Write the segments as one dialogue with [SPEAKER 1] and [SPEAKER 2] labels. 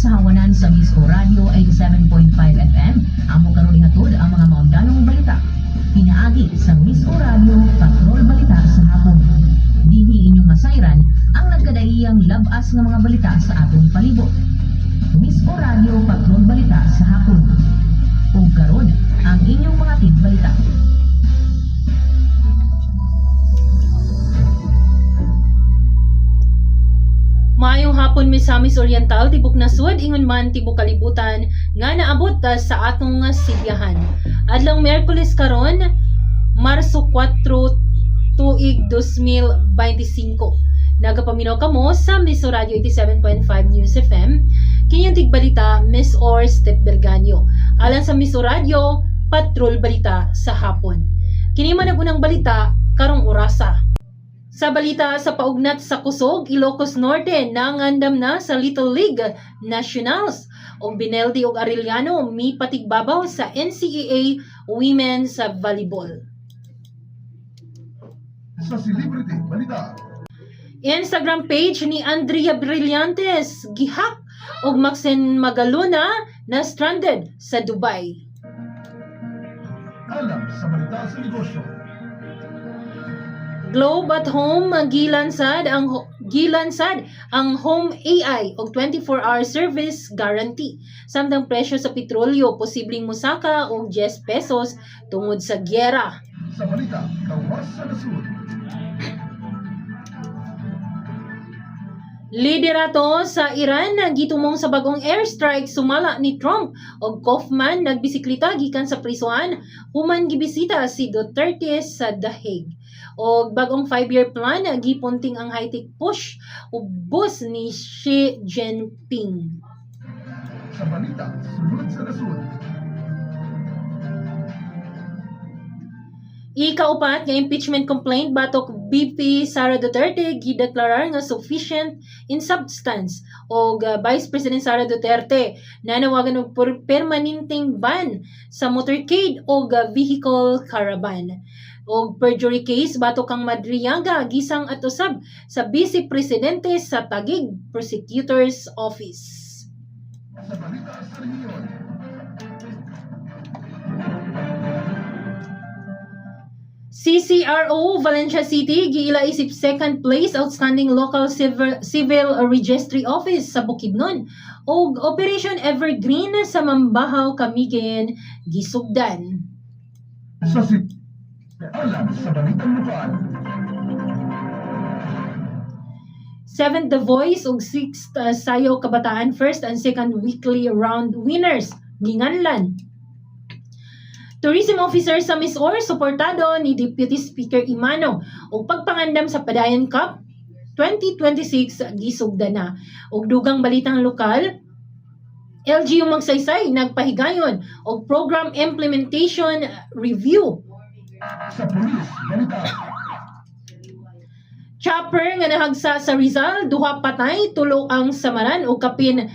[SPEAKER 1] sa hawanan sa Misco Radio 87.5 FM. Amo karon hatod ang mga maundanong balita. Pinaagi sa Misco Radio Patrol Balita sa hapon. Dinhi inyong masayran ang nagkadaiyang labas nga mga balita sa atong palibot. Misco Radio Patrol Balita sa hapon. Ug karon ang inyong mga tigbalita.
[SPEAKER 2] Maayong hapon, Misamis Oriental, tibok nasud, ingon man tibok kalibutan, nga naabot sa atong sibiyahan. Adlang Miyerkules karon, Marso 4, tuig 2025. Nagapaminaw kamo sa Miso Radio 87.5 News FM, kinyang tigbalita, Miss Or Step Berganyo. Alang sa Miso Radio, Patrol Balita sa hapon. Kini man ang unang balita, karong orasa. Sa balita sa paugnat sa Kusog, Ilocos Norte, nangandam na sa Little League Nationals. O Bineldi o Arellano, mi patigbabaw sa NCAA Women's Volleyball.
[SPEAKER 3] Sa Celebrity Balita.
[SPEAKER 2] Instagram page ni Andrea Brillantes, gihak o Maxen Magalona na stranded sa Dubai.
[SPEAKER 3] Alam sa balita sa negosyo.
[SPEAKER 2] Globe at Home gilansad ang Home AI o 24-hour service guarantee. Samtang presyo sa petrolyo posibleng musaka og 10 pesos tungod sa gyera.
[SPEAKER 3] Sa balita, kawas sa nasud.
[SPEAKER 2] Liderato sa Iran gitumong sa bagong airstrike sumala ni Trump og Kaufman nagbisikleta gikan sa prisuan human gibisita si Duterte sa The Hague. Og bagong 5-year plan gipunting ang high-tech push ubos ni Xi Jinping.
[SPEAKER 3] Sa balita, sulod sa nasud.
[SPEAKER 2] Ikaupat nga impeachment complaint batok VP Sara Duterte gideklarar nga sufficient in substance og Vice President Sara Duterte nanawagan og permanenteng ban sa motorcade og vehicle caravan. Og perjury case batok kang Madriaga gisang at usab sa Vice Presidente sa Taguig Prosecutor's Office.
[SPEAKER 3] Sa balita sa rehiyon.
[SPEAKER 2] CCRO Valencia City giila isip second place outstanding local civil registry office sa Bukidnon og Operation Evergreen sa Mambahaw Camiguin gisugdan.
[SPEAKER 3] Sa alam sa balitang lokal.
[SPEAKER 2] 7th The Voice ug 6th Sayo Kabataan first and second weekly round winners ginganlan. Tourism Officer sa Miss Or suportado ni Deputy Speaker Imano ug pagpangandam sa Padayon Cup 2026 gisugda na. Ug dugang balitang lokal, LGU Magsaysay nagpahigayon og program implementation review.
[SPEAKER 3] Sa pulis, balita.
[SPEAKER 2] Chopper nga nahagsa sa Rizal, duha patay, tulo ang samaran ug kapin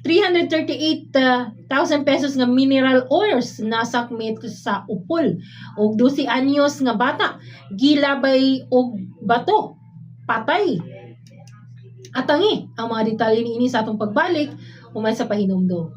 [SPEAKER 2] 338,000 pesos nga mineral ores nasakmit sa upol. Og 12 anyos nga bata gilabay og bato, patay. Atangi ang mga detalye niini sa atong pagbalik umay sa pahinumdom.